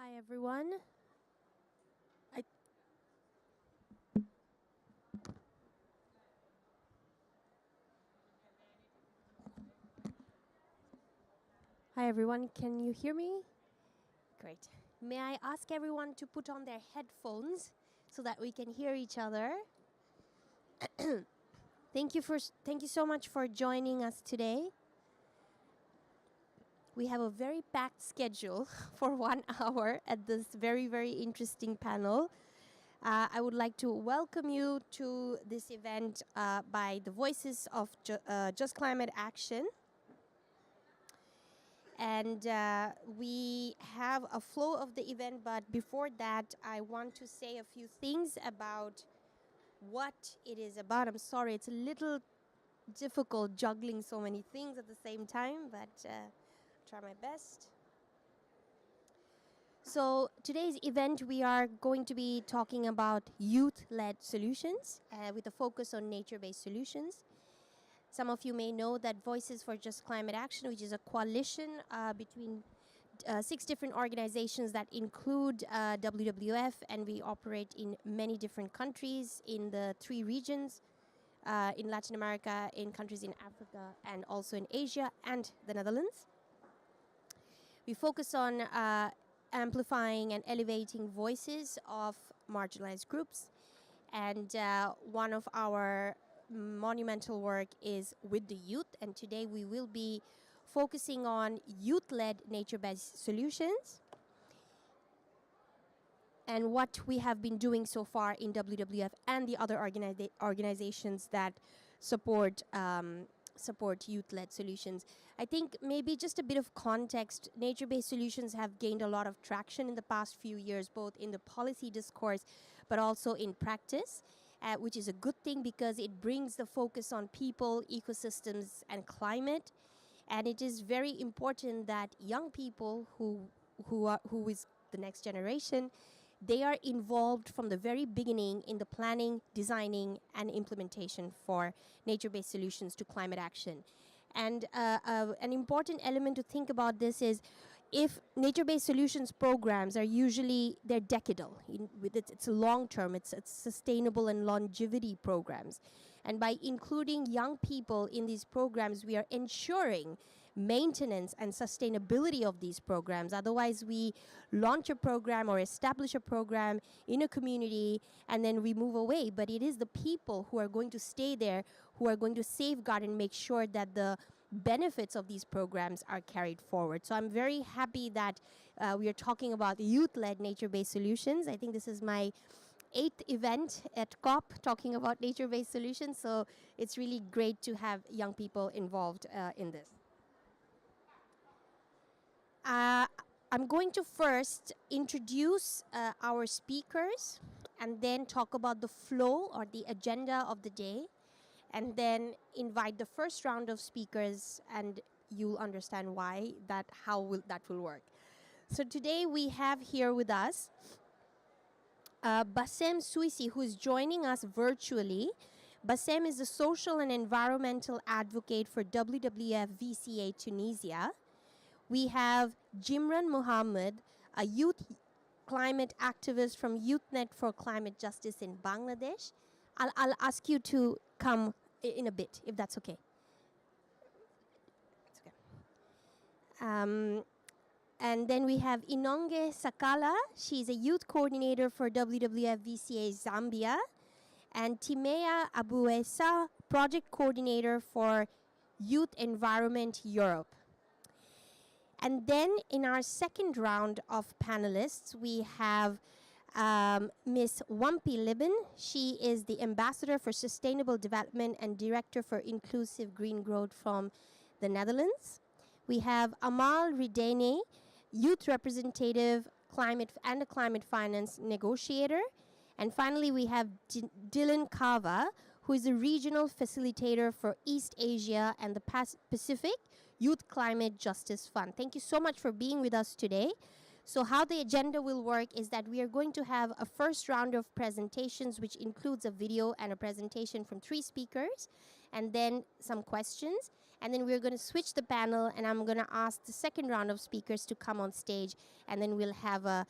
Hi, everyone. I Hi, everyone. Can you hear me? Great. May I ask everyone to put on their headphones so that we can hear each other? Thank you so much for joining us today. We have a very packed schedule for 1 hour at this very interesting panel. I would like to welcome you to this event by the Voices of Just Climate Action. And we have a flow of the event, but before that, I want to say a few things about what it is about. I'm sorry, it's a little difficult juggling so many things at the same time, but try my best. So today's event, we are going to be talking about youth-led solutions with a focus on nature-based solutions. Some of you may know that Voices for Just Climate Action, which is a coalition between 6 different organizations that include WWF, and we operate in many different countries in the 3 regions, in Latin America, in countries in Africa, and also in Asia and the Netherlands. We focus on amplifying and elevating voices of marginalized groups, and one of our monumental work is with the youth, and today we will be focusing on youth-led nature-based solutions and what we have been doing so far in WWF and the other organizations that support youth-led solutions. I think maybe just a bit of context, nature-based solutions have gained a lot of traction in the past few years, both in the policy discourse but also in practice. Which is a good thing because it brings the focus on people, ecosystems, and climate. And it is very important that young people who is the next generation, they are involved from the very beginning in the planning, designing, and implementation for nature-based solutions to climate action. And an important element to think about this is if nature-based solutions programs are usually, they're decadal. It's a long-term, it's sustainable and longevity programs. And by including young people in these programs, we are ensuring maintenance and sustainability of these programs. Otherwise, we launch a program or establish a program in a community and then we move away. But it is the people who are going to stay there, who are going to safeguard and make sure that the benefits of these programs are carried forward. So I'm very happy that we are talking about youth-led nature-based solutions. I think this is my 8th event at COP talking about nature-based solutions. So it's really great to have young people involved in this. I'm going to first introduce our speakers and then talk about the flow or the agenda of the day, and then invite the first round of speakers, and you'll understand why that will work. So today we have here with us Bassem Suisi, who is joining us virtually. Bassem is a social and environmental advocate for WWF VCA Tunisia. We have Jimran Mohammed, a youth climate activist from YouthNet for Climate Justice in Bangladesh. I'll ask you to come in a bit, if that's okay. It's okay. And then we have Inonge Sakala. She's a youth coordinator for WWF VCA Zambia. And Timea Abuesa, project coordinator for Youth Environment Europe. And then in our second round of panelists, we have Ms. Wampi Libben. She is the Ambassador for Sustainable Development and Director for Inclusive Green Growth from the Netherlands. We have Amal Ridene, Youth Representative and a Climate Finance Negotiator. And finally, we have Dylan Kava, who is a Regional Facilitator for East Asia and the Pacific Youth Climate Justice Fund. Thank you so much for being with us today. So how the agenda will work is that we are going to have a first round of presentations, which includes a video and a presentation from 3 speakers, and then some questions. and then we're going to switch the panel, and I'm going to ask the second round of speakers to come on stage, and then we'll have a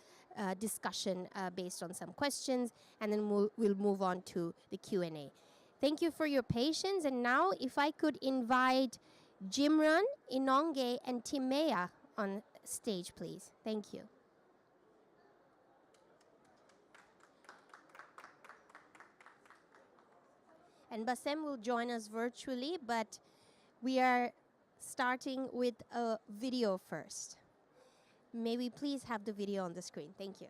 discussion based on some questions, and then we'll move on to the Q&A. Thank you for your patience, and now if I could invite Jimran, Inonge, and Timea on stage, please. Thank you. And Bassem will join us virtually, but we are starting with a video first. May we please have the video on the screen? Thank you.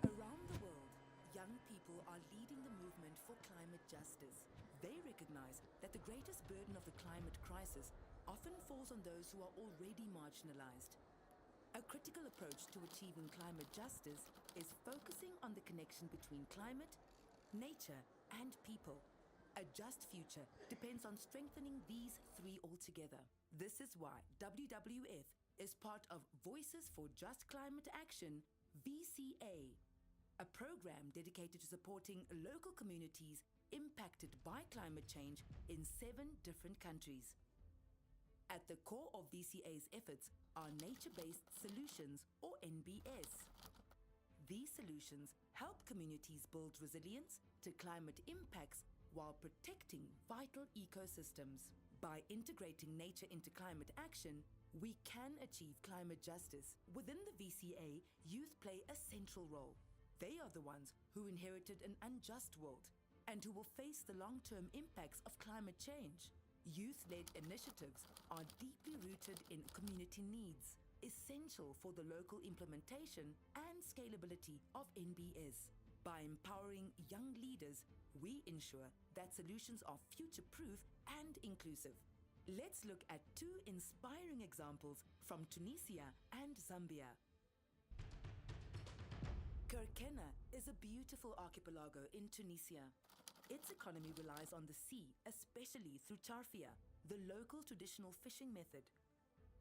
Around the world, young people are leading the movement for climate justice. They recognize that the greatest burden of the climate crisis often falls on those who are already marginalized. A critical approach to achieving climate justice is focusing on the connection between climate, nature, and people. A just future depends on strengthening these three altogether. This is why WWF is part of Voices for Just Climate Action, VCA, a program dedicated to supporting local communities impacted by climate change in 7 different countries. At the core of VCA's efforts are nature-based solutions, or NBS. These solutions help communities build resilience to climate impacts while protecting vital ecosystems. By integrating nature into climate action, we can achieve climate justice. Within the VCA, youth play a central role. They are the ones who inherited an unjust world and who will face the long-term impacts of climate change. Youth-led initiatives are deeply rooted in community needs, essential for the local implementation and scalability of NBS. By empowering young leaders, we ensure that solutions are future-proof and inclusive. Let's look at 2 inspiring examples from Tunisia and Zambia. Kerkena is a beautiful archipelago in Tunisia. Its economy relies on the sea, especially through charfia, the local traditional fishing method.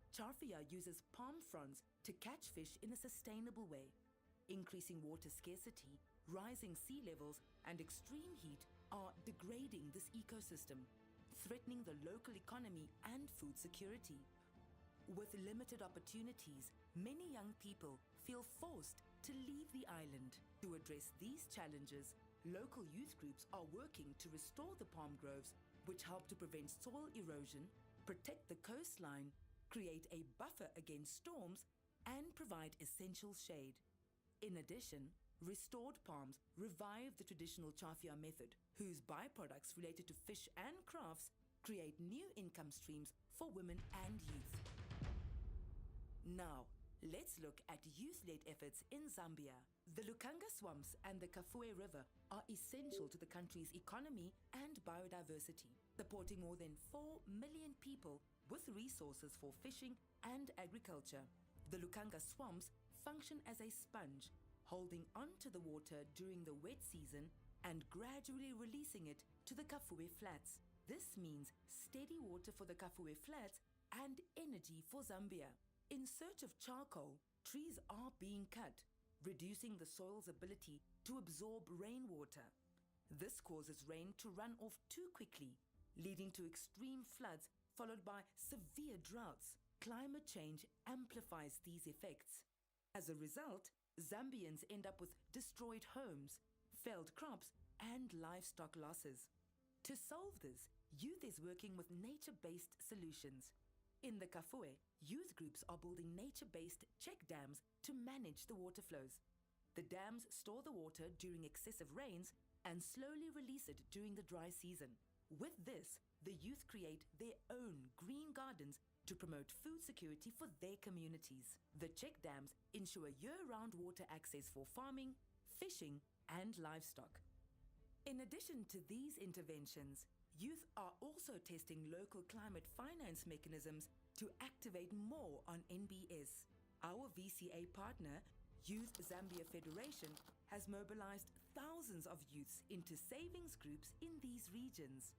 Charfia uses palm fronds to catch fish in a sustainable way. Increasing water scarcity, rising sea levels, and extreme heat are degrading this ecosystem, threatening the local economy and food security. With limited opportunities, many young people feel forced to leave the island. To address these challenges, local youth groups are working to restore the palm groves, which help to prevent soil erosion, protect the coastline, create a buffer against storms, and provide essential shade. In addition, restored palms revive the traditional charfia method, whose byproducts related to fish and crafts create new income streams for women and youth. Now, let's look at youth-led efforts in Zambia. The Lukanga swamps and the Kafue River are essential to the country's economy and biodiversity, supporting more than 4 million people with resources for fishing and agriculture. The Lukanga swamps function as a sponge, holding onto the water during the wet season and gradually releasing it to the Kafue Flats. This means steady water for the Kafue Flats and energy for Zambia. In search of charcoal, trees are being cut, reducing the soil's ability to absorb rainwater. This causes rain to run off too quickly, leading to extreme floods followed by severe droughts. Climate change amplifies these effects. As a result, Zambians end up with destroyed homes, failed crops, and livestock losses. To solve this, youth is working with nature-based solutions. In the Kafue, youth groups are building nature-based check dams to manage the water flows. The dams store the water during excessive rains and slowly release it during the dry season. With this, the youth create their own green gardens to promote food security for their communities. The check dams ensure year-round water access for farming, fishing, and livestock. In addition to these interventions, youth are also testing local climate finance mechanisms to activate more on NBS. Our VCA partner, Youth Zambia Federation, has mobilized thousands of youths into savings groups in these regions.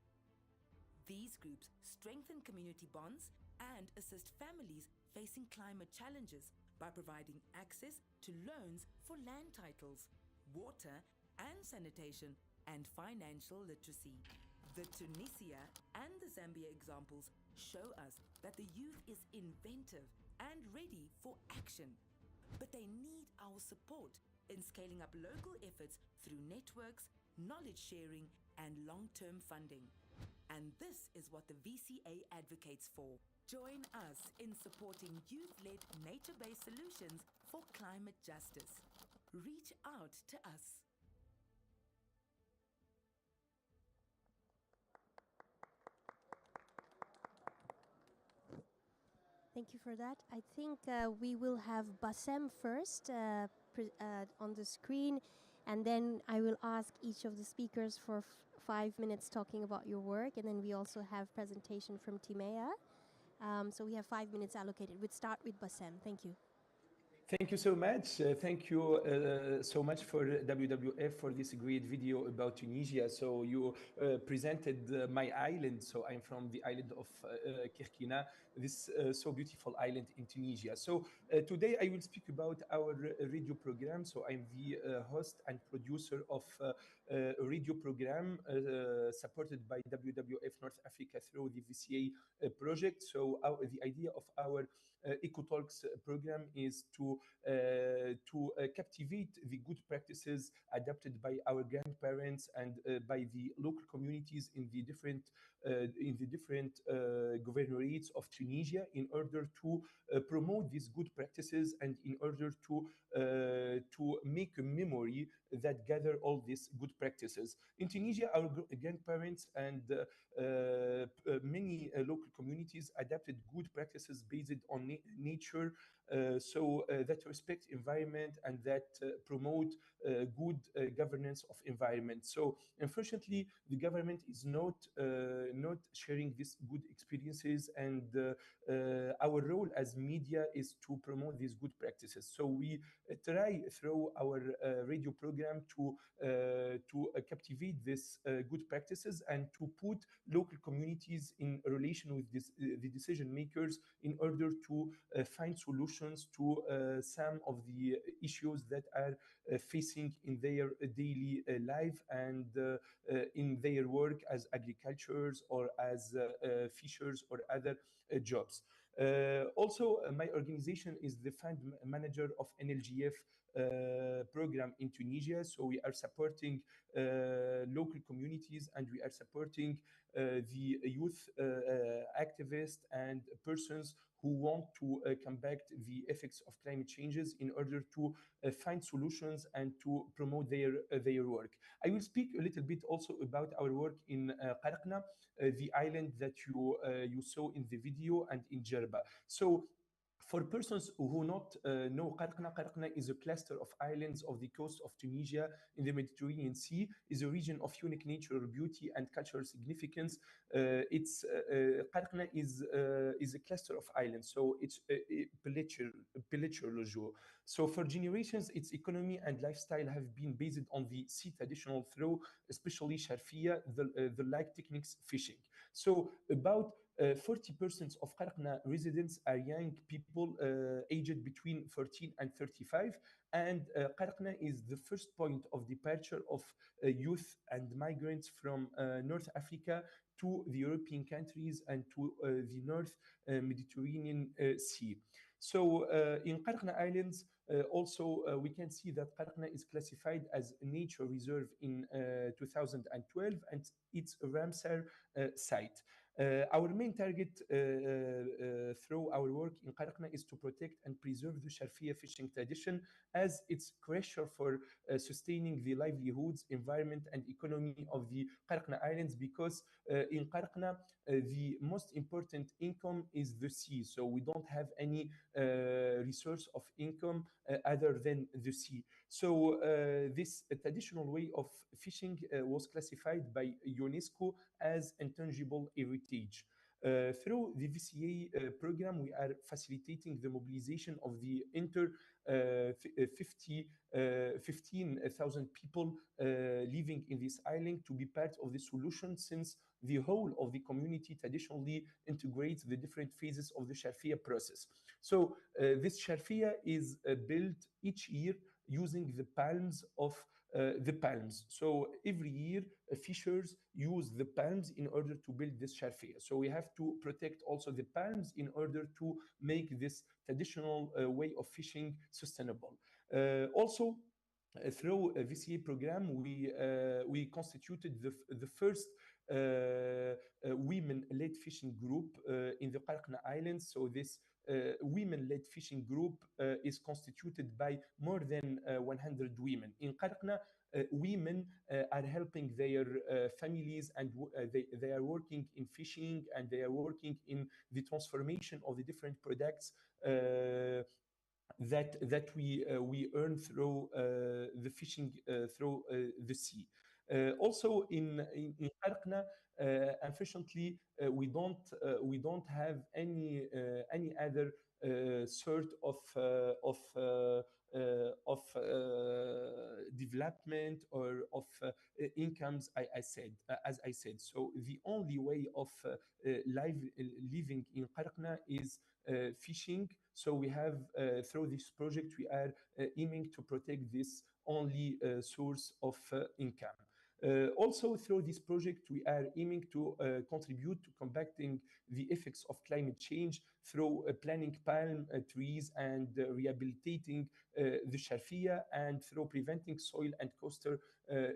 These groups strengthen community bonds and assist families facing climate challenges by providing access to loans for land titles, water and sanitation, and financial literacy. The Tunisia and the Zambia examples show us that the youth is inventive and ready for action. But they need our support in scaling up local efforts through networks, knowledge sharing, and long-term funding. And this is what the VCA advocates for. Join us in supporting youth-led nature-based solutions for climate justice. Reach out to us. Thank you for that. I think we will have Bassem first on the screen, and then I will ask each of the speakers for 5 minutes talking about your work, and then we also have presentation from Timea. So we have 5 minutes allocated. We'd start with Bassem. Thank you. Thank you so much. Thank you so much for WWF for this great video about Tunisia. So you presented my island. So I'm from the island of Kirkina, this so beautiful island in Tunisia. So today I will speak about our radio program. So I'm the host and producer of a radio program supported by WWF North Africa through the VCA project. So the idea of our EcoTalks program is to captivate the good practices adopted by our grandparents and by the local communities in the different governorates of Tunisia in order to promote these good practices and in order to make a memory that gather all these good practices. In Tunisia, our grandparents and many local communities adapted good practices based on nature, that respect environment and that promote good governance of environment. So unfortunately, the government is not sharing these good experiences, and our role as media is to promote these good practices. So we try through our radio program to captivate these good practices and to put local communities in relation with the decision makers in order to find solutions to some of the issues that are facing in their daily life and in their work as agricultures or as fishers or other jobs. Also, my organization is the fund manager of NLGF program in Tunisia. So we are supporting local communities and we are supporting the youth activists and persons who want to combat the effects of climate changes in order to find solutions and to promote their work. I will speak a little bit also about our work in Qarqna, the island that you saw in the video, and in Jerba. So for persons who not know Qarqna, Qarqna is a cluster of islands of the coast of Tunisia in the Mediterranean Sea, is a region of unique natural beauty and cultural significance. Qarqna is a cluster of islands, so it's a pelagic. So for generations, its economy and lifestyle have been based on the sea traditional through, especially sharfia, the like techniques fishing. So about 40% of Qarqna residents are young people aged between 14 and 35. And Qarqna is the first point of departure of youth and migrants from North Africa to the European countries and to the North Mediterranean Sea. So in Qarqna Islands, also we can see that Qarqna is classified as a nature reserve in 2012, and it's a Ramsar site. Our main target through our work in Qarqna is to protect and preserve the Sharfia fishing tradition, as it's crucial for sustaining the livelihoods, environment, and economy of the Qarqna Islands, because in Qarqna, the most important income is the sea. So we don't have any resource of income other than the sea. So this traditional way of fishing was classified by UNESCO as intangible heritage. Through the VCA program, we are facilitating the mobilization of the 15,000 people living in this island to be part of the solution, since the whole of the community traditionally integrates the different phases of the Sharfia process. So this Sharfia is built each year using the palms of the palms. So every year, fishers use the palms in order to build this sharfia. So we have to protect also the palms in order to make this traditional way of fishing sustainable. Also, through a VCA program, we constituted the first women-led fishing group in the Qarqna Islands. So this women-led fishing group is constituted by more than 100 women. In Qarqna, women are helping their families, and they are working in fishing, and they are working in the transformation of the different products that we earn through the fishing through the sea. Also in Qarqna, unfortunately, we don't have any other sort of development or of incomes. I said, as I said. So the only way of living in Qarqna is fishing. So we have, through this project, we are aiming to protect this only source of income. Also, through this project, we are aiming to contribute to combating the effects of climate change through planting palm trees and rehabilitating the sharfia, and through preventing soil and coastal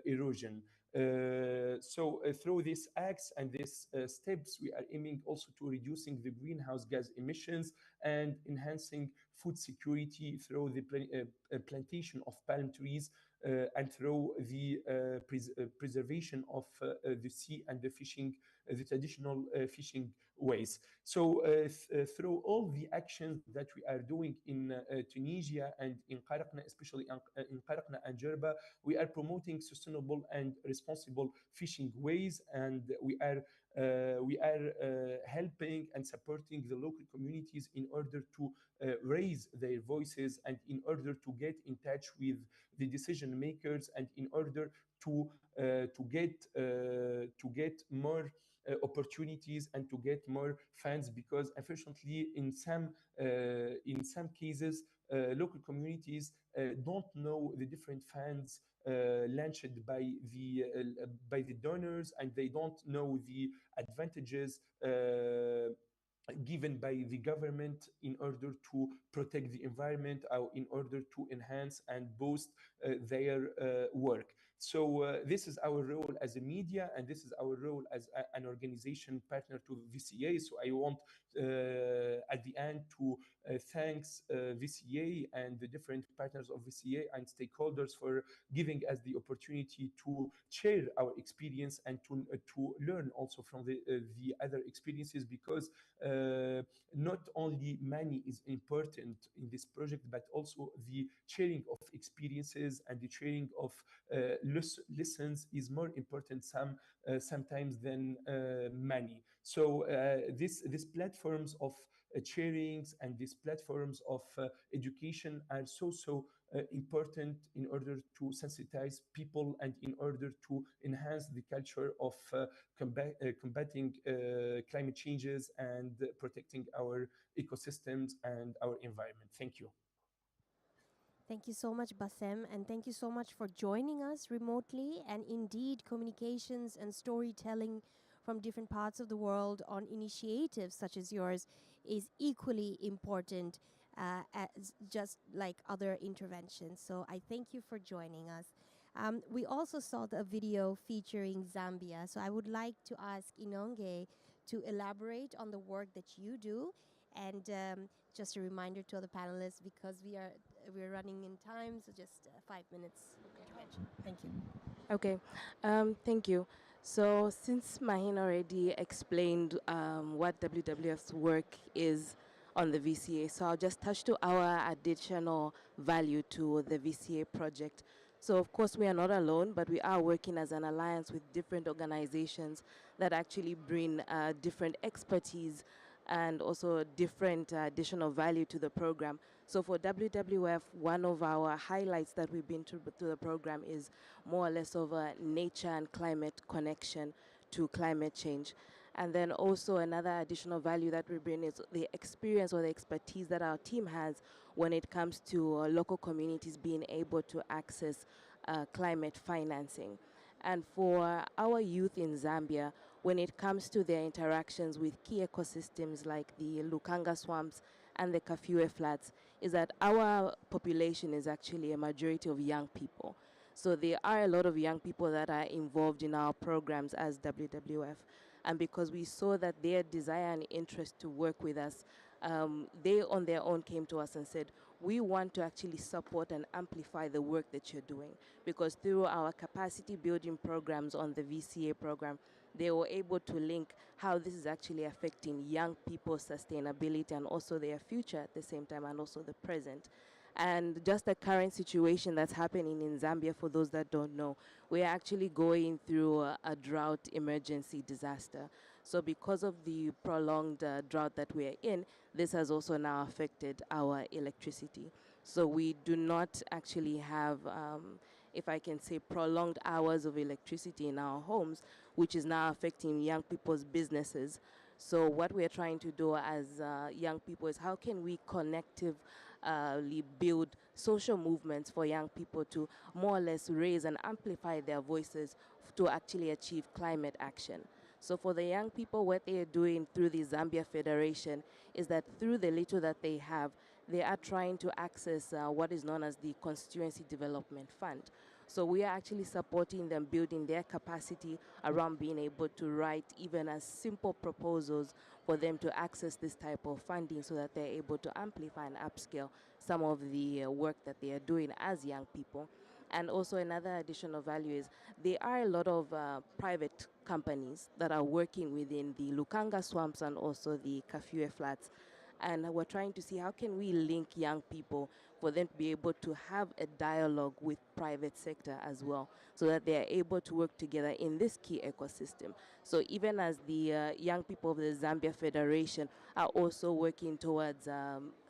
erosion. Through these acts and these steps, we are aiming also to reducing the greenhouse gas emissions and enhancing food security through the plantation of palm trees and through the preservation of the sea and the fishing, the traditional fishing ways. So through all the actions that we are doing in Tunisia and in Qarqna, especially in Qarqna and Jerba, we are promoting sustainable and responsible fishing ways, and we are helping and supporting the local communities in order to raise their voices, and in order to get in touch with the decision makers, and in order to get more opportunities and to get more funds, because unfortunately in some cases local communities don't know the different funds launched by the donors, and they don't know the advantages given by the government in order to protect the environment, or in order to enhance and boost their work. So this is our role as a media, and this is our role as an organization partner to VCA. So I want at the end to thanks VCA and the different partners of VCA and stakeholders for giving us the opportunity to share our experience, and to learn also from the other experiences, because not only money is important in this project, but also the sharing of experiences and the sharing of lessons is more important sometimes than money. So these platforms of sharings and these platforms of education are so important in order to sensitize people, and in order to enhance the culture of combating climate changes and protecting our ecosystems and our environment. Thank you. Thank you so much, Bassem, and thank you so much for joining us remotely. And indeed, communications and storytelling from different parts of the world on initiatives such as yours is equally important as just like other interventions. So I thank you for joining us. We also saw the video featuring Zambia. So I would like to ask Inonge to elaborate on the work that you do. And just a reminder to all the panelists, because we're running in time, so just 5 minutes intervention. Thank you. Okay, thank you. So since Mahin already explained what WWF's work is on the VCA, so I'll just touch to our additional value to the VCA project. So of course we are not alone, but we are working as an alliance with different organizations that actually bring different expertise and also different additional value to the program. So for WWF, one of our highlights that we've been to the program is more or less of a nature and climate connection to climate change. And then also another additional value that we bring is the experience or the expertise that our team has when it comes to local communities being able to access climate financing. And for our youth in Zambia, when it comes to their interactions with key ecosystems like the Lukanga swamps and the Kafue floods, is that our population is actually a majority of young people. So there are a lot of young people that are involved in our programs as WWF. And because we saw that their desire and interest to work with us, they on their own came to us and said, we want to actually support and amplify the work that you're doing. Because through our capacity building programs on the VCA program, they were able to link how this is actually affecting young people's sustainability and also their future at the same time, and also the present. And just the current situation that's happening in Zambia, for those that don't know, we're actually going through a drought emergency disaster. So because of the prolonged drought that we're in, this has also now affected our electricity. So we do not actually have, if I can say, prolonged hours of electricity in our homes, which is now affecting young people's businesses. So what we're trying to do as young people is how can we build social movements for young people to more or less raise and amplify their voices to actually achieve climate action. So for the young people, what they are doing through the Zambia Federation is that through the little that they have, they are trying to access what is known as the Constituency Development Fund. So we are actually supporting them, building their capacity around being able to write even as simple proposals for them to access this type of funding so that they're able to amplify and upscale some of the work that they are doing as young people. And also another additional value is there are a lot of private companies that are working within the Lukanga swamps and also the Kafue flats. And we're trying to see how can we link young people for them to be able to have a dialogue with private sector as well, so that they are able to work together in this key ecosystem. So even as the young people of the Zambia Federation are also working towards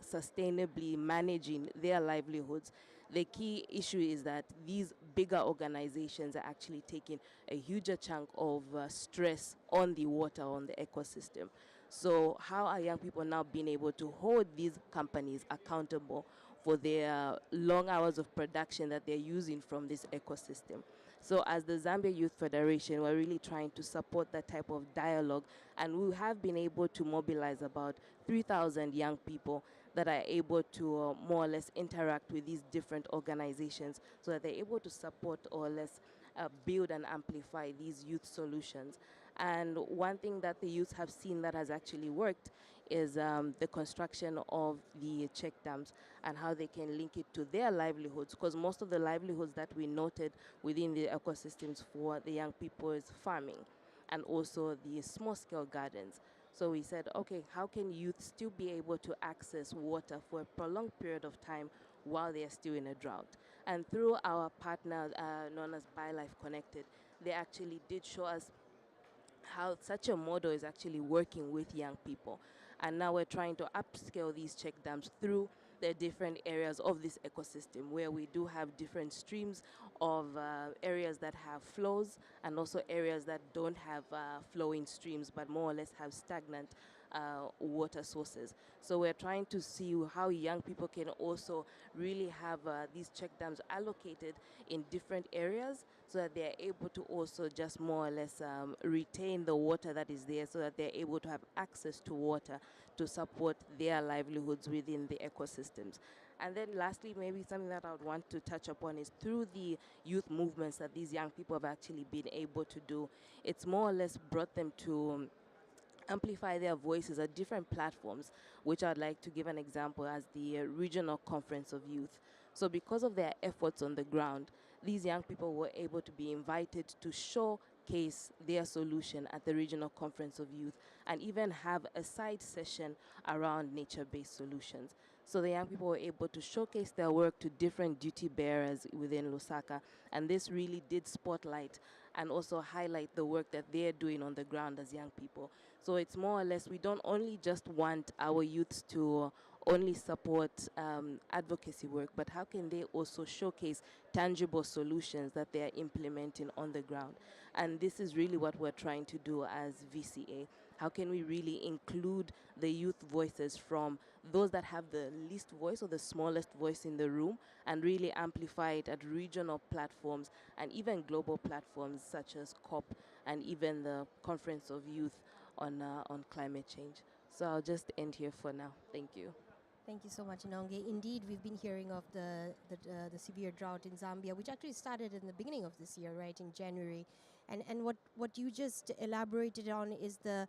sustainably managing their livelihoods, the key issue is that these bigger organizations are actually taking a huger chunk of stress on the water, on the ecosystem. So how are young people now being able to hold these companies accountable for their long hours of production that they're using from this ecosystem? So as the Zambia Youth Federation, we're really trying to support that type of dialogue, and we have been able to mobilize about 3,000 young people that are able to more or less interact with these different organizations so that they're able to support or less build and amplify these youth solutions. And one thing that the youth have seen that has actually worked is the construction of the check dams and how they can link it to their livelihoods, because most of the livelihoods that we noted within the ecosystems for the young people is farming and also the small-scale gardens. So we said, okay, how can youth still be able to access water for a prolonged period of time while they are still in a drought? And through our partner known as BioLife Connected, they actually did show us how such a model is actually working with young people. And now we're trying to upscale these check dams through the different areas of this ecosystem, where we do have different streams of areas that have flows and also areas that don't have flowing streams but more or less have stagnant water sources. So we're trying to see how young people can also really have these check dams allocated in different areas so that they're able to also just more or less retain the water that is there so that they're able to have access to water to support their livelihoods within the ecosystems. And then lastly, maybe something that I would want to touch upon is through the youth movements that these young people have actually been able to do, it's more or less brought them to amplify their voices at different platforms, which I'd like to give an example as the Regional Conference of Youth. So because of their efforts on the ground, these young people were able to be invited to showcase their solution at the Regional Conference of Youth and even have a side session around nature-based solutions. So the young people were able to showcase their work to different duty bearers within Lusaka, and this really did spotlight and also highlight the work that they're doing on the ground as young people. So it's more or less, we don't only just want our youths to only support advocacy work, but how can they also showcase tangible solutions that they are implementing on the ground? And this is really what we're trying to do as VCA. How can we really include the youth voices from those that have the least voice or the smallest voice in the room and really amplify it at regional platforms and even global platforms such as COP and even the Conference of Youth on climate change. So I'll just end here for now. Thank you. Thank you so much, Inonge. Indeed, we've been hearing of the severe drought in Zambia, which actually started in the beginning of this year, right, in January. And what you just elaborated on is the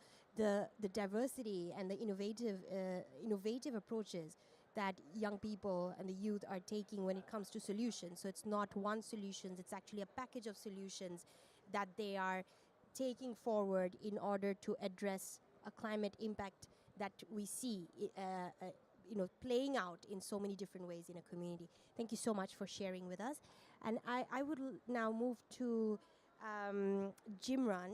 diversity and the innovative approaches that young people and the youth are taking when it comes to solutions. So it's not one solution, it's actually a package of solutions that they are taking forward in order to address a climate impact that we see playing out in so many different ways in a community. Thank you so much for sharing with us. And I would now move to Jimran,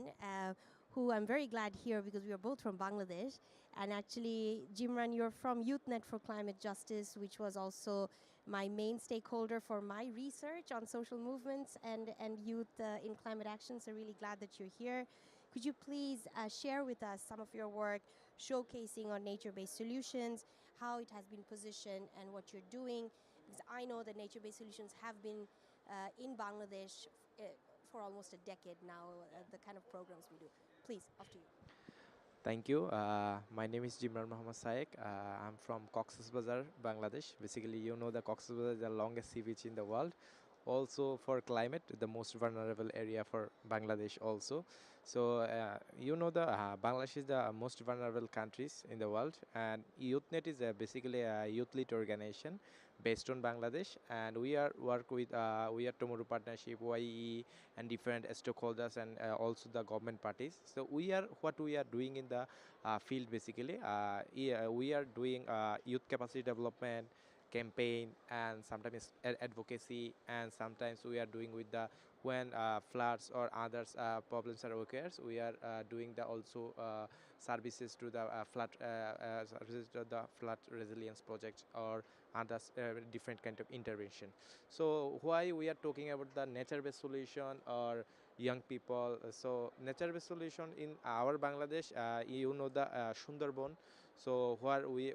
who I'm very glad here because we are both from Bangladesh. And actually, Jimran, you're from YouthNet for Climate Justice, which was also my main stakeholder for my research on social movements and youth in climate action. So really glad that you're here. Could you please share with us some of your work showcasing on nature-based solutions, how it has been positioned and what you're doing? Because I know that nature-based solutions have been in Bangladesh for almost a decade now, the kind of programs we do. Please, off to you. Thank you. My name is Jimran Mohammad Saik. I'm from Cox's Bazar, Bangladesh. Basically, you know the Cox's Bazar is the longest sea beach in the world. Also for climate, the most vulnerable area for Bangladesh also. So you know the Bangladesh is the most vulnerable countries in the world, and YouthNet is basically a youth-led organization based on Bangladesh, and we are work with we are Tomorrow Partnership, YE, and different stakeholders and also the government parties. So what we are doing in the field basically. We are doing youth capacity development campaign and sometimes advocacy, and sometimes we are doing with the when floods or others problems are occurs, we are doing the also services to the services to the flood resilience project or others different kind of intervention. So why we are talking about the nature based solution or young people? So nature based solution in our Bangladesh, you know the Sundarban. So where we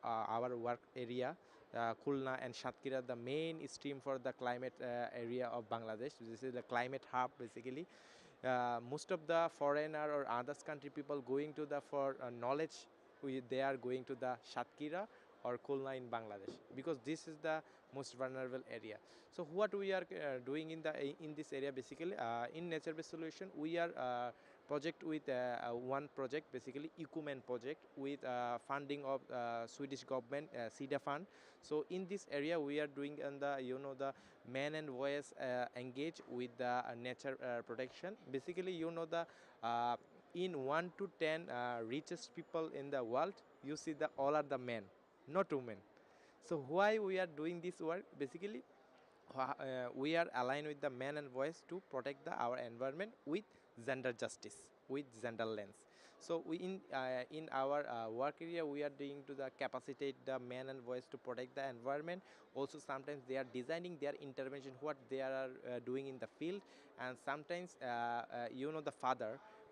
our work area, Khulna and Satkira, the main stream for the climate area of Bangladesh. This is the climate hub basically. Most of the foreigner or others country people going to the for knowledge, they are going to the Satkira or Khulna in Bangladesh because this is the most vulnerable area. So what we are doing in this area basically in nature based solution, we are project with one project basically Ecumen project with funding of Swedish government SIDA fund. So in this area we are doing the man and voice engage with the nature protection. Basically the in 1 to 10 richest people in the world, you see the all are the men, not women. So why we are doing this work basically? We are aligned with the man and voice to protect our environment with gender justice, with gender lens. So we in our work area we are doing to the capacitate the man and voice to protect the environment. Also sometimes they are designing their intervention what they are doing in the field, and sometimes the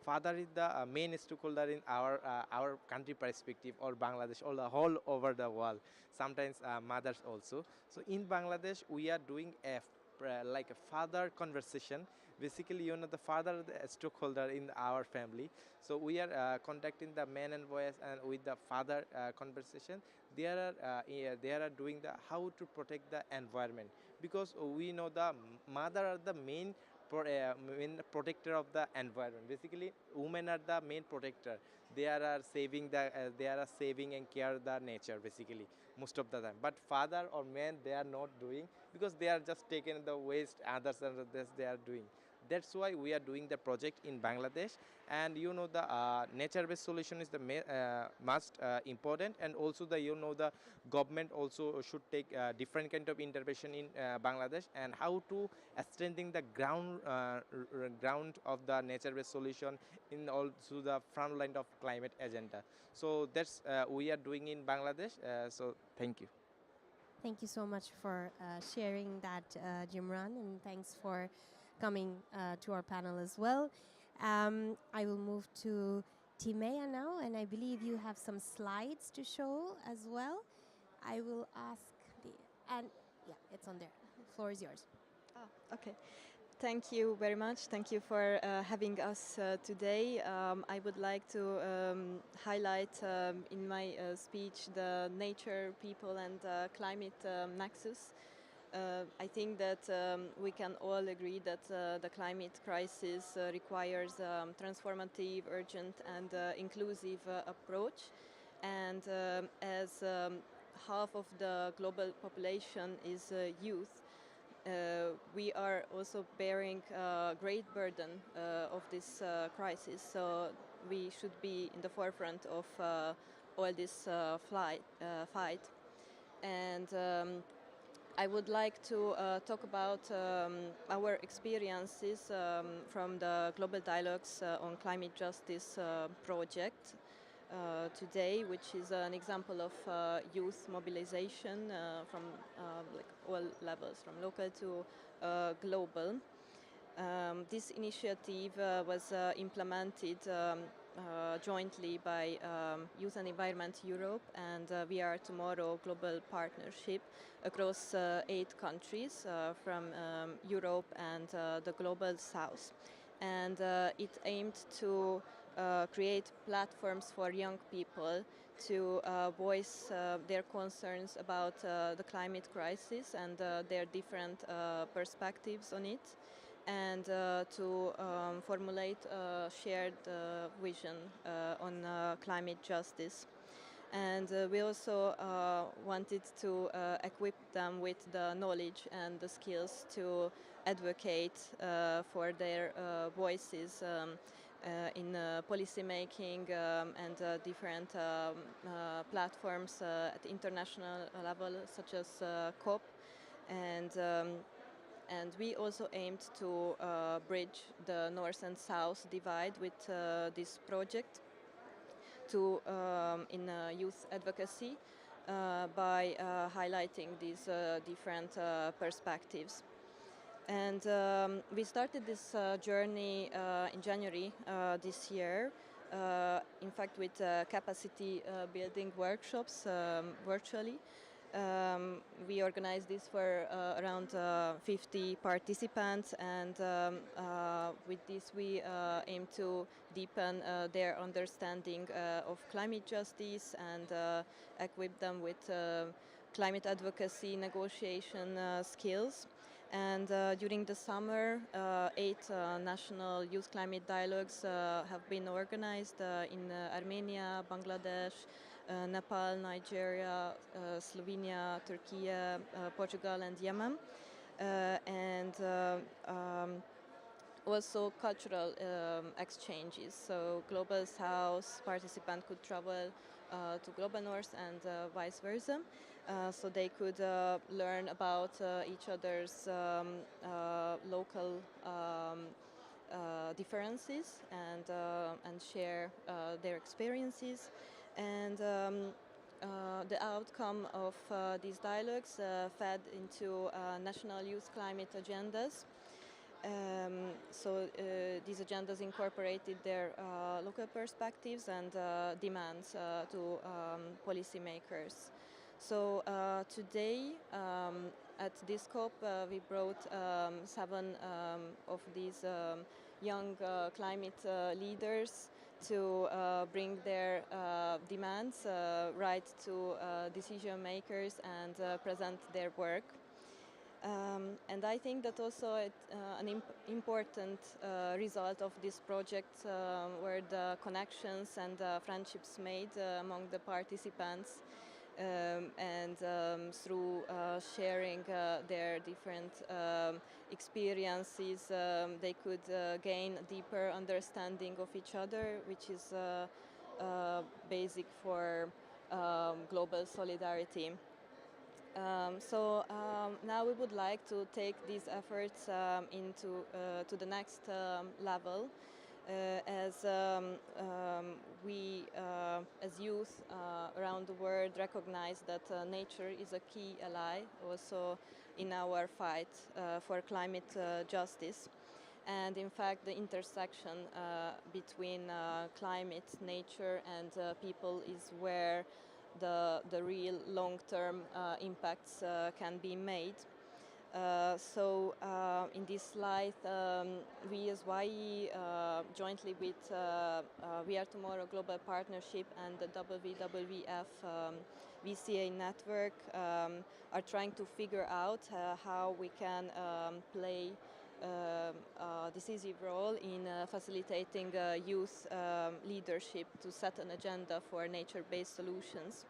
father is the main stakeholder in our country perspective or Bangladesh or the whole over the world. Sometimes mothers also. So in Bangladesh we are doing like a father conversation. Basically the father the stakeholder in our family. So we are contacting the man and voice and with the father conversation. They are doing the how to protect the environment, because we know the mother are the main protector of the environment. Basically women are the main protector. They are saving and care the nature basically most of the time. But father or man, they are not doing because they are just taking the waste, others and this they are doing. That's why we are doing the project in Bangladesh, and the nature-based solution is the most important, and also the government also should take different kind of intervention in Bangladesh, and how to strengthen the ground of the nature-based solution in also the front line of climate agenda. So that's we are doing in Bangladesh. So thank you. Thank you so much for sharing that, Jimran, and thanks for coming to our panel as well. I will move to Timea now, and I believe you have some slides to show as well. I will ask the, and yeah, it's on there. The floor is yours. Okay. Thank you very much. Thank you for having us today. I would like to highlight in my speech the nature, people, and climate nexus. I think that we can all agree that the climate crisis requires transformative, urgent, and inclusive approach. And as half of the global population is youth, we are also bearing a great burden of this crisis. So we should be in the forefront of all this fight. And I would like to talk about our experiences from the Global Dialogues on Climate Justice project today, which is an example of youth mobilization from like all levels, from local to global. This initiative was implemented jointly by Youth and Environment Europe and We Are Tomorrow Global Partnership across 8 countries from Europe and the Global South. And it aimed to create platforms for young people to voice their concerns about the climate crisis and their different perspectives on it, and to formulate a shared vision on climate justice. And we also wanted to equip them with the knowledge and the skills to advocate for their voices in policy making and different platforms at international level, such as COP. And we also aimed to bridge the north and south divide with this project to in youth advocacy by highlighting these different perspectives. And we started this journey in January this year, in fact with capacity building workshops virtually. We organized this for around 50 participants, and with this we aim to deepen their understanding of climate justice and equip them with climate advocacy negotiation skills. And during the summer, 8 national youth climate dialogues have been organized in Armenia, Bangladesh, Nepal, Nigeria, Slovenia, Turkey, Portugal, and Yemen. And also cultural exchanges. So Global South participant could travel to Global North and vice versa. So they could learn about each other's local differences and share their experiences. And the outcome of these dialogues fed into national youth climate agendas. So these agendas incorporated their local perspectives and demands to policymakers. So today, at this COP, we brought 7 of these young climate leaders to bring their demands right to decision makers and present their work. And I think that also an important result of this project were the connections and friendships made among the participants, and through sharing their different experiences, they could gain deeper understanding of each other, which is basic for global solidarity. So now we would like to take these efforts into to the next level, as we, as youth around the world, recognize that nature is a key ally also in our fight for climate justice. And in fact, the intersection between climate, nature, and people is where the real long-term impacts can be made. In this slide, we as YE, jointly with We Are Tomorrow Global Partnership and the WWF VCA network, are trying to figure out how we can play a decisive role in facilitating youth leadership to set an agenda for nature-based solutions.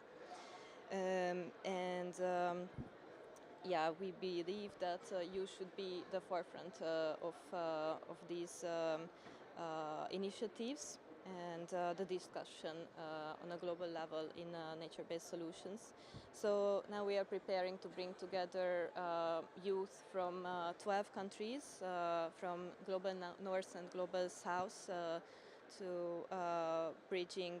Yeah, we believe that you should be the forefront of these initiatives and the discussion on a global level in nature-based solutions. So now we are preparing to bring together youth from 12 countries, from global north and global south, to bridging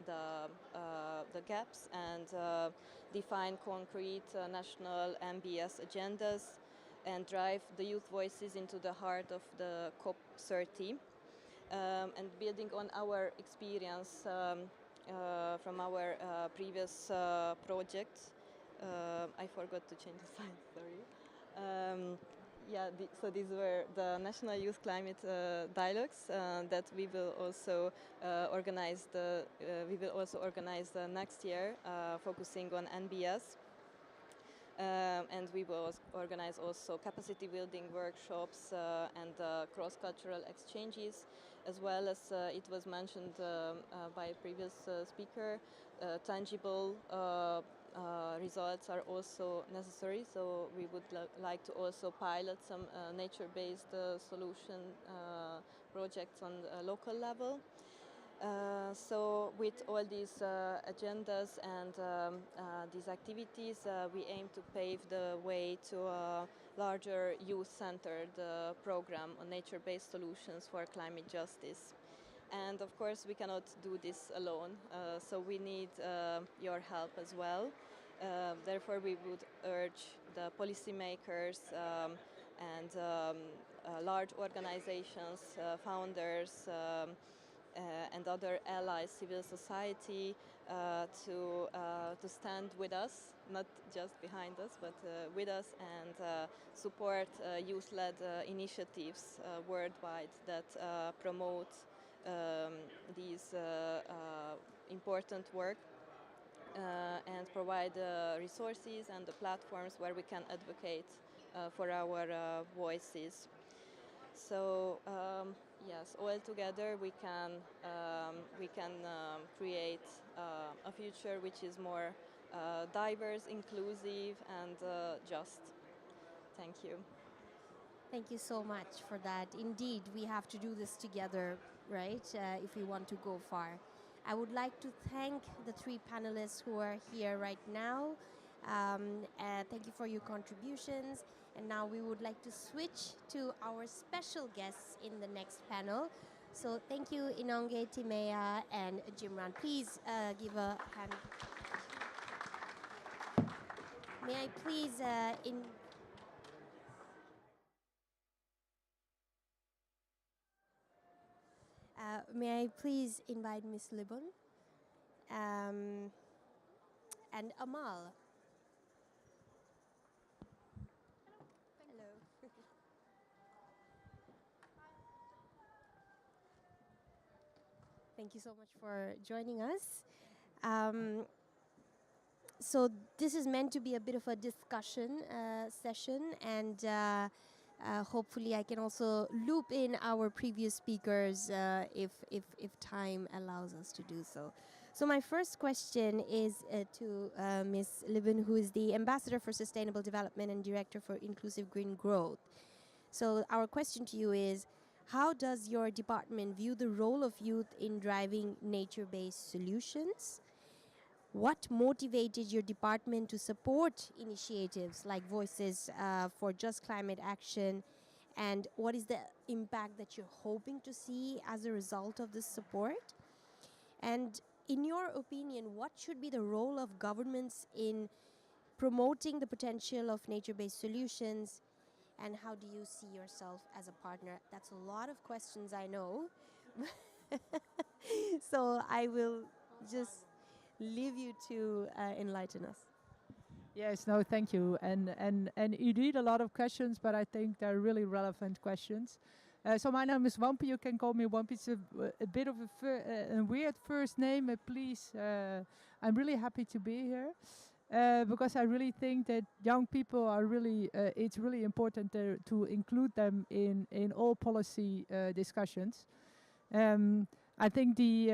the gaps and define concrete national MBS agendas and drive the youth voices into the heart of the COP30. And building on our experience from our previous projects, I forgot to change the slide, sorry. So these were the National Youth Climate Dialogues that we will also organize. We will also organize next year, focusing on NBS. And we will organize also capacity building workshops and cross-cultural exchanges, as well as it was mentioned by a previous speaker, tangible results are also necessary. So we would like to also pilot some nature-based solution projects on a local level. So with all these agendas and these activities, we aim to pave the way to a larger youth-centered program on nature-based solutions for climate justice. And of course, we cannot do this alone, so we need your help as well. Therefore, we would urge the policymakers and large organizations, founders, and other allies, civil society, to stand with us, not just behind us, but with us, and support youth-led initiatives worldwide that promote these important work and provide resources and the platforms where we can advocate for our voices. So yes, all together we can create a future which is more diverse, inclusive, and just. Thank you. Thank you so much for that. Indeed, we have to do this together, right, if we want to go far. I would like to thank the three panelists who are here right now. Thank you for your contributions. And now we would like to switch to our special guests in the next panel. So thank you, Inonge, Timea, and Jimran. Please give a hand. May I please may I please invite Ms. Libon and Amal. Hello. Thank you so much for joining us. So this is meant to be a bit of a discussion session, and hopefully I can also loop in our previous speakers if time allows us to do so. So my first question is to Ms. Libon, who is the Ambassador for Sustainable Development and Director for Inclusive Green Growth. So our question to you is, how does your department view the role of youth in driving nature-based solutions? What motivated your department to support initiatives like Voices for Just Climate Action? And what is the impact that you're hoping to see as a result of this support? And in your opinion, what should be the role of governments in promoting the potential of nature-based solutions And how do you see yourself as a partner? That's a lot of questions, I know. So I will just leave you to enlighten us. Yes, no, thank you. And you did a lot of questions, but I think they're really relevant questions. So my name is Wampi. You can call me Wampi. It's a bit of a weird first name. Please, I'm really happy to be here because I really think that young people are really. It's really important to include them in all policy discussions. I think the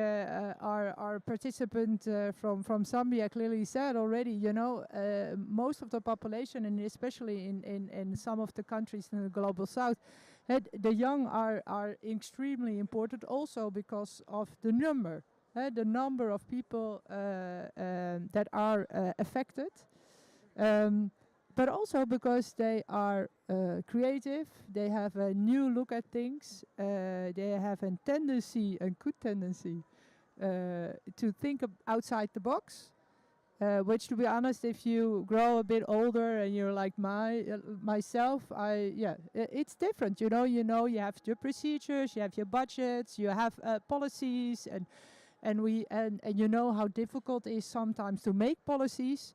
our participant from Zambia clearly said already, you know, most of the population, and especially in some of the countries in the global south, the young are extremely important also because of the number of people that are affected. But also because they are creative, they have a new look at things, they have a good tendency to think outside the box, which, to be honest, if you grow a bit older and you're like myself, it's different. You have your procedures, you have your budgets, you have policies, and you know how difficult it is sometimes to make policies.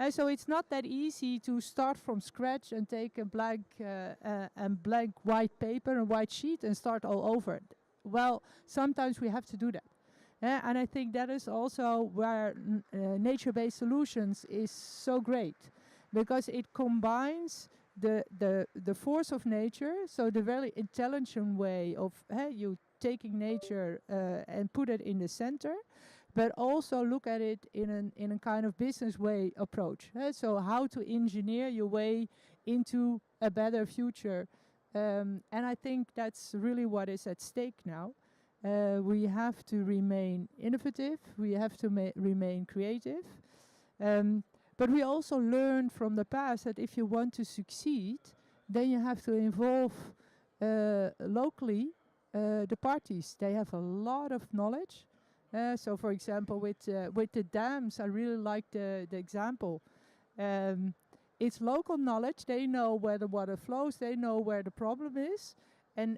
So it's not that easy to start from scratch and take a blank white paper and white sheet and start all over. Well, sometimes we have to do that. And I think that is also where nature-based solutions is so great, because it combines the force of nature, so the very intelligent way of you taking nature and put it in the center, but also look at it in a kind of business way approach. So how to engineer your way into a better future. And I think that's really what is at stake now. We have to remain innovative. We have to remain creative. But we also learned from the past that if you want to succeed, then you have to involve locally the parties. They have a lot of knowledge. So, for example, with the dams, I really like the example. It's local knowledge. They know where the water flows. They know where the problem is. And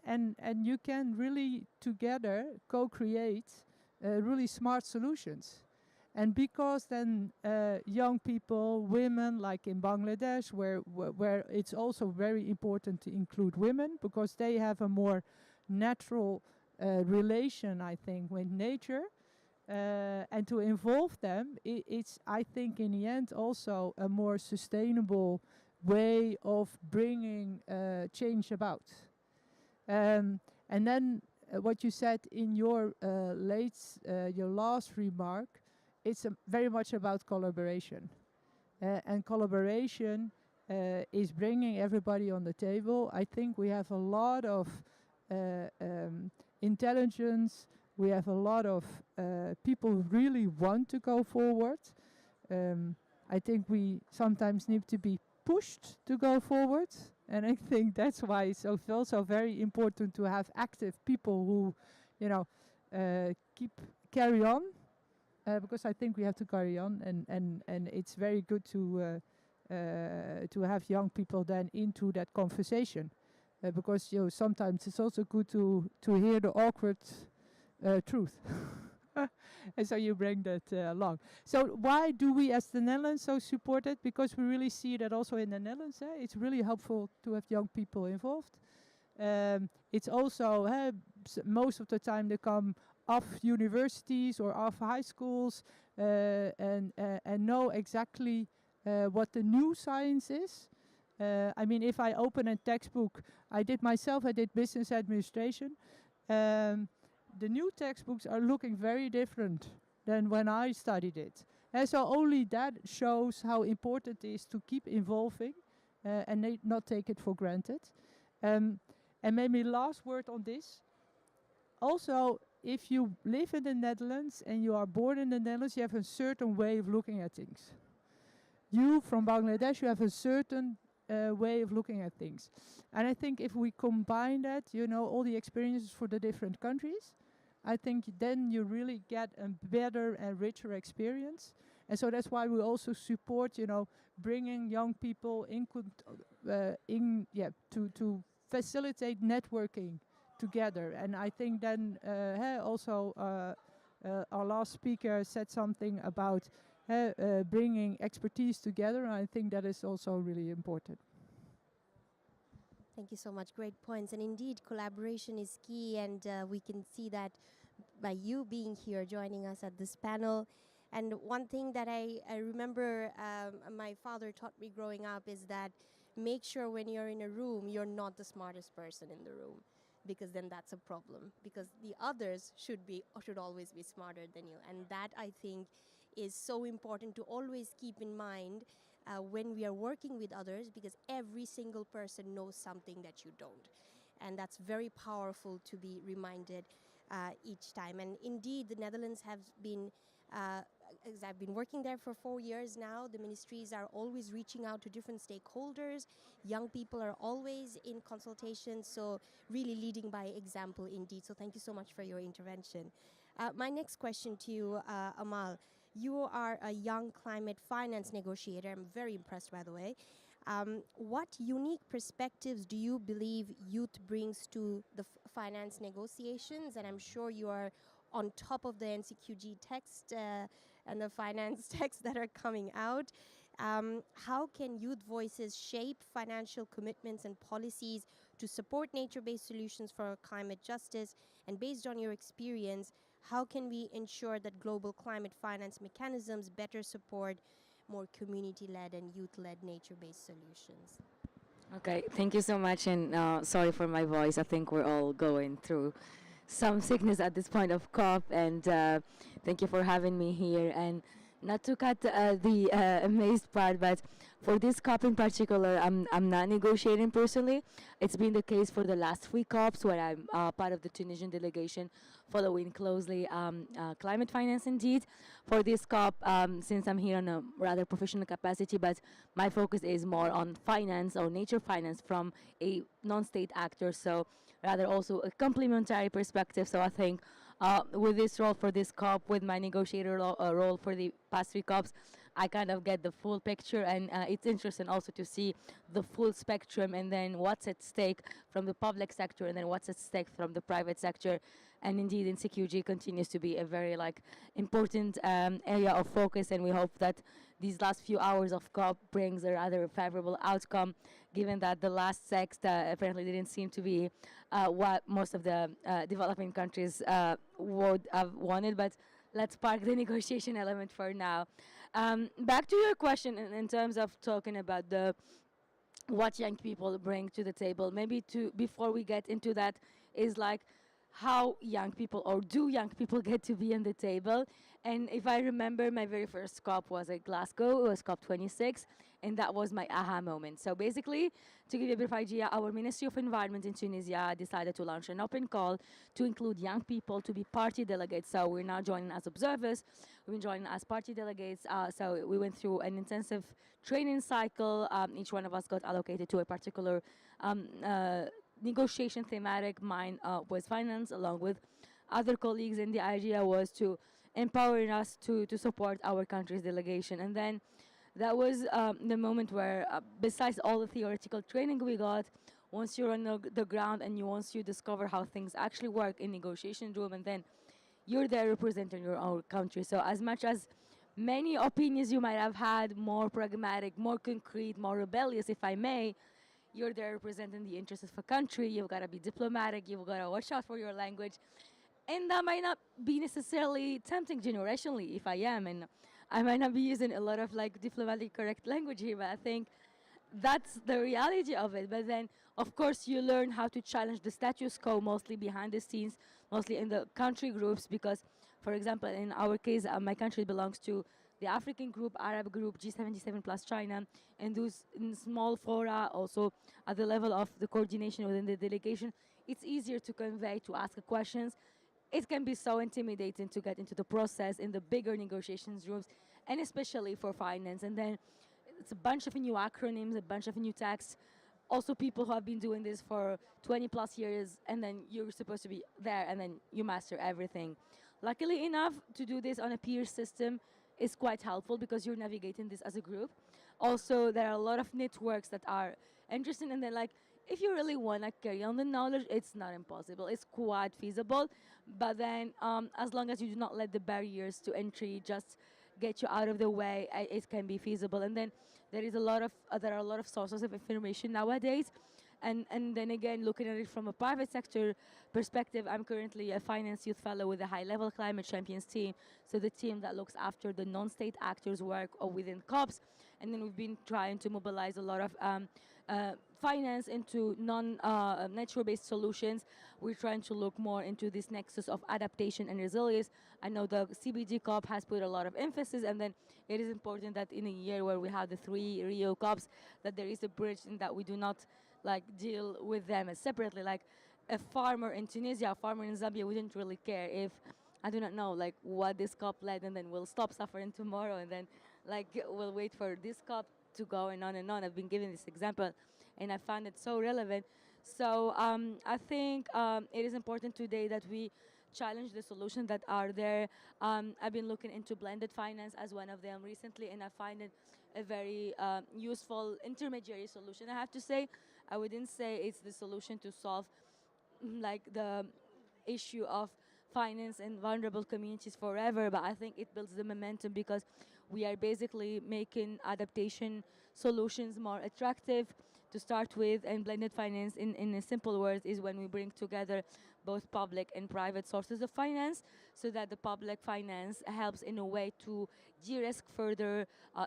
you can really together co-create really smart solutions. And because then young people, women, like in Bangladesh, where it's also very important to include women, because they have a more natural relation, I think, with nature. And to involve them, it's, I think, in the end also a more sustainable way of bringing change about. And then what you said in your last remark, it's very much about collaboration. And collaboration is bringing everybody on the table. I think we have a lot of intelligence. We have a lot of people who really want to go forward. I think we sometimes need to be pushed to go forward. And I think that's why it's also very important to have active people who, carry on. Because I think we have to carry on, and it's very good to have young people then into that conversation. Because sometimes it's also good to hear the awkward truth. And so you bring that along. So why do we as the Netherlands so support it? Because we really see that also in the Netherlands. It's really helpful to have young people involved. It's also, most of the time they come off universities or off high schools and know exactly what the new science is. I mean, if I open a textbook, I did business administration. The new textbooks are looking very different than when I studied it. And so only that shows how important it is to keep involving and not take it for granted. And maybe last word on this. Also, if you live in the Netherlands and you are born in the Netherlands, you have a certain way of looking at things. You, from Bangladesh, you have a certain way of looking at things. And I think if we combine that, all the experiences for the different countries, I think then you really get a better and richer experience. And so that's why we also support, bringing young people in to facilitate networking together. And I think then also our last speaker said something about bringing expertise together. And I think that is also really important. Thank you so much. Great points. And indeed, collaboration is key. And we can see that by you being here, joining us at this panel. And one thing that I remember my father taught me growing up is that make sure when you're in a room, you're not the smartest person in the room, because then that's a problem, because the others should always be smarter than you. And that, I think, is so important to always keep in mind when we are working with others, because every single person knows something that you don't. And that's very powerful to be reminded each time. And indeed, the Netherlands have been, as I've been working there for 4 years now, the ministries are always reaching out to different stakeholders. Young people are always in consultation, so really leading by example indeed. So thank you so much for your intervention. My next question to you, Amal. You are a young climate finance negotiator. I'm very impressed, by the way. What unique perspectives do you believe youth brings to the finance negotiations? And I'm sure you are on top of the NCQG text and the finance texts that are coming out. How can youth voices shape financial commitments and policies to support nature-based solutions for climate justice? And based on your experience, how can we ensure that global climate finance mechanisms better support more community-led and youth-led nature-based solutions? Okay, thank you so much, and sorry for my voice. I think we're all going through some sickness at this point of COP, and thank you for having me here. And not to cut the amazed part, but for this COP in particular, I'm not negotiating personally. It's been the case for the last 3 COPs where I'm part of the Tunisian delegation following closely climate finance indeed. For this COP, since I'm here in a rather professional capacity, but my focus is more on finance or nature finance from a non-state actor, so rather also a complementary perspective. So I think with this role for this COP, with my negotiator role for the past 3 COPs, I kind of get the full picture, and it's interesting also to see the full spectrum and then what's at stake from the public sector and then what's at stake from the private sector. And indeed, NCQG continues to be a very important area of focus, and we hope that these last few hours of COP brings a rather favorable outcome, given that the last text apparently didn't seem to be what most of the developing countries would have wanted. But let's park the negotiation element for now. Back to your question in terms of talking about what young people bring to the table. Maybe before we get into that is how young people, or do young people get to be on the table? And if I remember, my very first COP was at Glasgow. It was COP26, and that was my aha moment. So basically, to give you a bit of idea, our Ministry of Environment in Tunisia decided to launch an open call to include young people to be party delegates. So we're now joining as observers. We've been joining as party delegates. So we went through an intensive training cycle. Each one of us got allocated to a particular negotiation thematic. Mine was finance, along with other colleagues, and the idea was to empower us to support our country's delegation. And then that was the moment where, besides all the theoretical training we got, once you're on the ground and once you discover how things actually work in negotiation room, and then you're there representing your own country. So as much as many opinions you might have had, more pragmatic, more concrete, more rebellious, if I may, you're there representing the interests of a country. You've got to be diplomatic. You've got to watch out for your language. And that might not be necessarily tempting generationally, if I am. And I might not be using a lot of diplomatically correct language here, but I think that's the reality of it. But then, of course, you learn how to challenge the status quo, mostly behind the scenes, mostly in the country groups, because, for example, in our case, my country belongs to the African group, Arab group, G77 plus China, and those in small fora, also at the level of the coordination within the delegation, it's easier to convey, to ask questions. It can be so intimidating to get into the process in the bigger negotiations rooms, and especially for finance. And then it's a bunch of new acronyms, a bunch of new texts. Also people who have been doing this for 20 plus years, and then you're supposed to be there and then you master everything. Luckily enough, to do this on a peer system is quite helpful because you're navigating this as a group. Also, there are a lot of networks that are interesting, and then like if you really want to carry on the knowledge, it's not impossible. It's quite feasible, but then as long as you do not let the barriers to entry just get you out of the way, it can be feasible. And then there are a lot of sources of information nowadays. And then again, looking at it from a private sector perspective, I'm currently a finance youth fellow with the High Level Climate Champions team, so the team that looks after the non-state actors work within COPs. And then we've been trying to mobilize a lot of finance into natural-based solutions. We're trying to look more into this nexus of adaptation and resilience. I know the CBD COP has put a lot of emphasis, and then it is important that in a year where we have the 3 Rio COPs, that there is a bridge and that we do not like deal with them as separately. Like a farmer in Tunisia, a farmer in Zambia, we didn't really care if, I do not know, like what this COP led, and then we'll stop suffering tomorrow, and then like we'll wait for this COP to go and on and on. I've been giving this example, and I found it so relevant. So I think it is important today that we challenge the solutions that are there. I've been looking into blended finance as one of them recently, and I find it a very useful intermediary solution. I have to say, I wouldn't say it's the solution to solve like the issue of finance in vulnerable communities forever, but I think it builds the momentum because we are basically making adaptation solutions more attractive to start with. And blended finance, in a simple words, is when we bring together both public and private sources of finance, so that the public finance helps in a way to de-risk further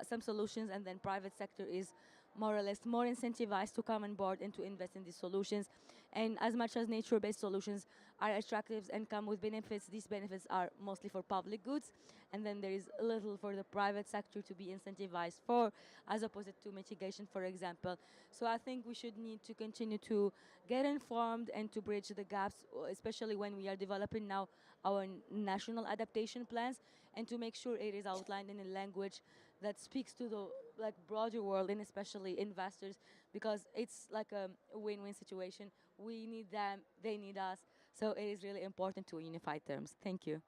some solutions, and then private sector is more or less more incentivized to come on board and to invest in these solutions. And as much as nature-based solutions are attractive and come with benefits, these benefits are mostly for public goods, and then there is little for the private sector to be incentivized for, as opposed to mitigation, for example. So I think we should need to continue to get informed and to bridge the gaps, especially when we are developing now our national adaptation plans, and to make sure it is outlined in a language that speaks to the like broader world, and especially investors, because it's like a win-win situation. We need them, they need us. So it is really important to unify terms. Thank you.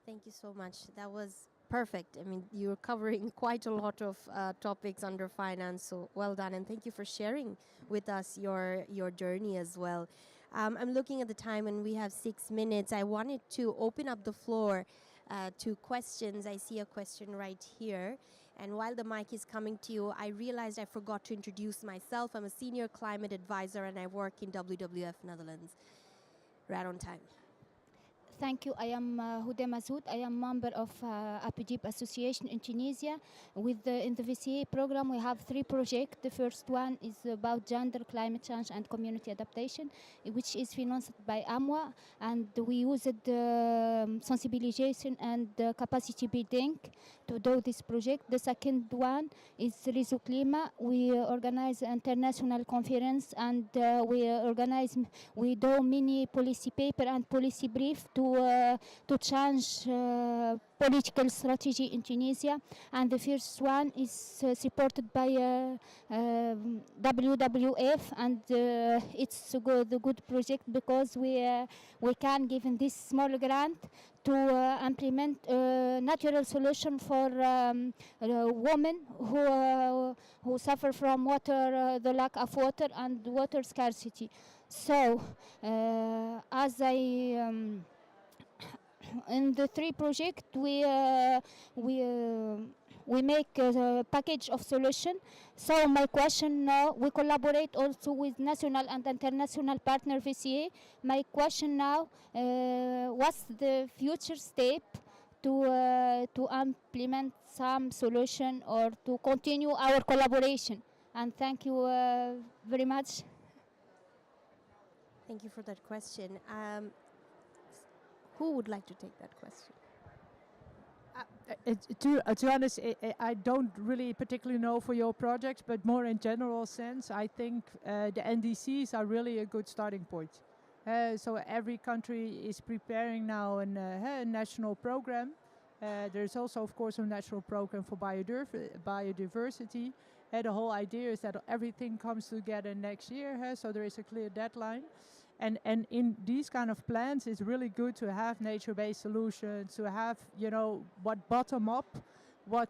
Thank you so much. That was perfect. I mean, you're covering quite a lot of topics under finance, so well done. And thank you for sharing with us your journey as well. I'm looking at the time and we have 6 minutes. I wanted to open up the floor to questions. I see a question right here. And while the mic is coming to you, I realized I forgot to introduce myself. I'm a senior climate advisor and I work in WWF Netherlands. Right on time. Thank you. I am Huda Mazoud. I am member of APGIP Association in Tunisia. In the VCA program, we have 3 projects. The first one is about gender, climate change, and community adaptation, which is financed by AMWA, and we used sensibilization and capacity building to do this project. The second one is Rizu Klima. We organize an international conference, and we do many policy paper and policy brief to change political strategy in Tunisia. And the first one is supported by WWF, and it's a good project because we can give in this small grant to implement a natural solution for women who suffer from the lack of water and water scarcity. So, in the 3 projects, we make a package of solution. So my question now, we collaborate also with national and international partner VCA. My question now, what's the future step to implement some solution or to continue our collaboration? And thank you very much. Thank you for that question. Who would like to take that question? To be honest, I don't really particularly know for your projects, but more in general sense, I think the NDCs are really a good starting point. So every country is preparing now a national program. There's also, of course, a national program for biodiversity. The whole idea is that everything comes together next year, so there is a clear deadline. And in these kind of plans, it's really good to have nature-based solutions, to have, what bottom-up what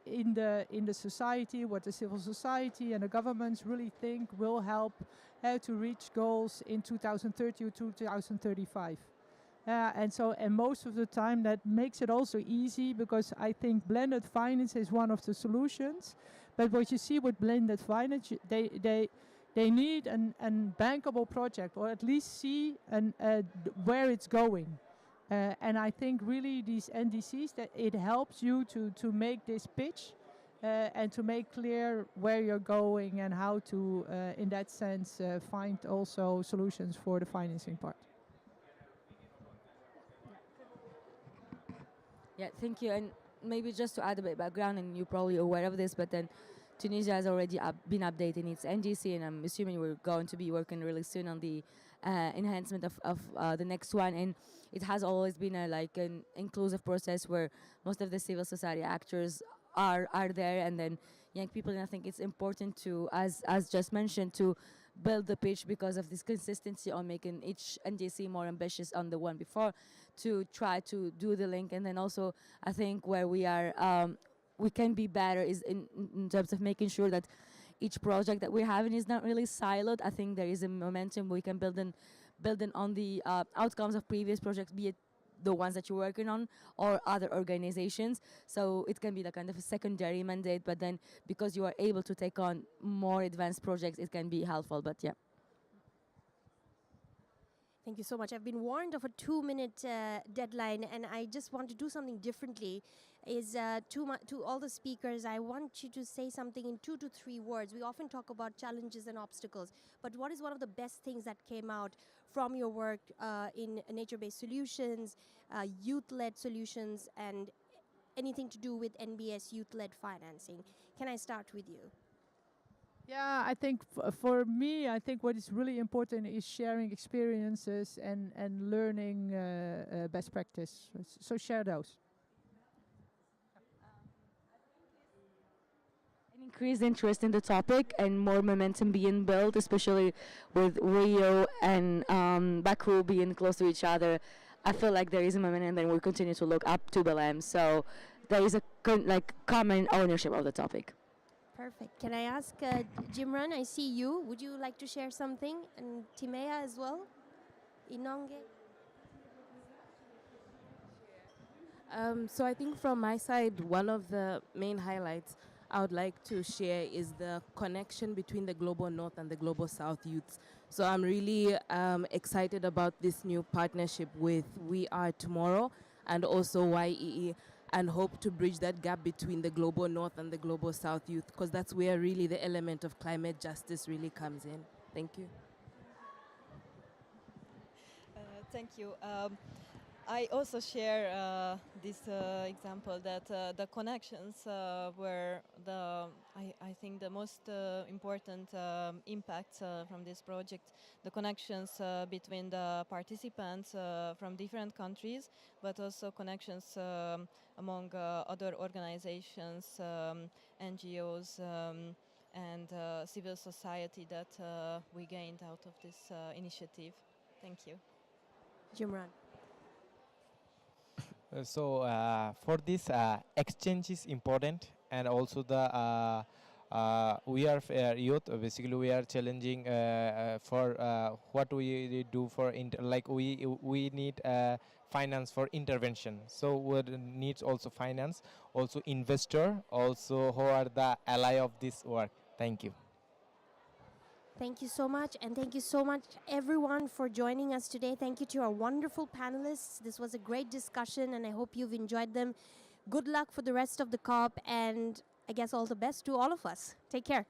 in the society, what the civil society and the governments really think will help to reach goals in 2030 or 2035. And most of the time that makes it also easy, because I think blended finance is one of the solutions. But what you see with blended finance, they need an bankable project, or at least see where it's going. And I think really these NDCs, that it helps you to make this pitch and to make clear where you're going and how to, in that sense, find also solutions for the financing part. Yeah, thank you. And maybe just to add a bit of background, and you're probably aware of this, but then Tunisia has already been updating its NGC, and I'm assuming we're going to be working really soon on the enhancement of the next one. And it has always been an inclusive process where most of the civil society actors are there, and then young people. And I think it's important to, as just mentioned, to build the pitch because of this consistency on making each NGC more ambitious on the one before, to try to do the link. And then also, I think where we are, we can be better is in terms of making sure that each project that we're having is not really siloed. I think there is a momentum we can build on the outcomes of previous projects, be it the ones that you're working on or other organizations. So it can be the kind of a secondary mandate, but then because you are able to take on more advanced projects, it can be helpful. But yeah. Thank you so much. I've been warned of a 2-minute deadline, and I just want to do something differently. To all the speakers, I want you to say something in 2 to 3 words. We often talk about challenges and obstacles, but what is one of the best things that came out from your work in nature-based solutions, youth-led solutions, and anything to do with NBS youth-led financing? Can I start with you? Yeah, I think for me, I think what is really important is sharing experiences and learning best practice. So share those. An increased interest in the topic and more momentum being built, especially with Rio and Baku being close to each other. I feel like there is a momentum, and then we'll continue to look up to Belém. So there is a common ownership of the topic. Perfect. Can I ask Jimran, I see you. Would you like to share something? And Timea as well? Inonge? So I think from my side, one of the main highlights I would like to share is the connection between the Global North and the Global South youths. So I'm really excited about this new partnership with We Are Tomorrow and also YEE, and hope to bridge that gap between the Global North and the Global South youth, because that's where really the element of climate justice really comes in. Thank you. Thank you. I also share this example that the connections were I think the most important impact from this project, the connections between the participants from different countries, but also connections among other organizations, NGOs, and civil society that we gained out of this initiative. Thank you. Jimran. For this, exchange is important, and also the we are youth. Basically, we are challenging for what we do for we need finance for intervention. So we needs also finance, also investor, also who are the ally of this work. Thank you. Thank you so much, and thank you so much everyone for joining us today. Thank you to our wonderful panelists. This was a great discussion, and I hope you've enjoyed them. Good luck for the rest of the COP, and I guess all the best to all of us. Take care.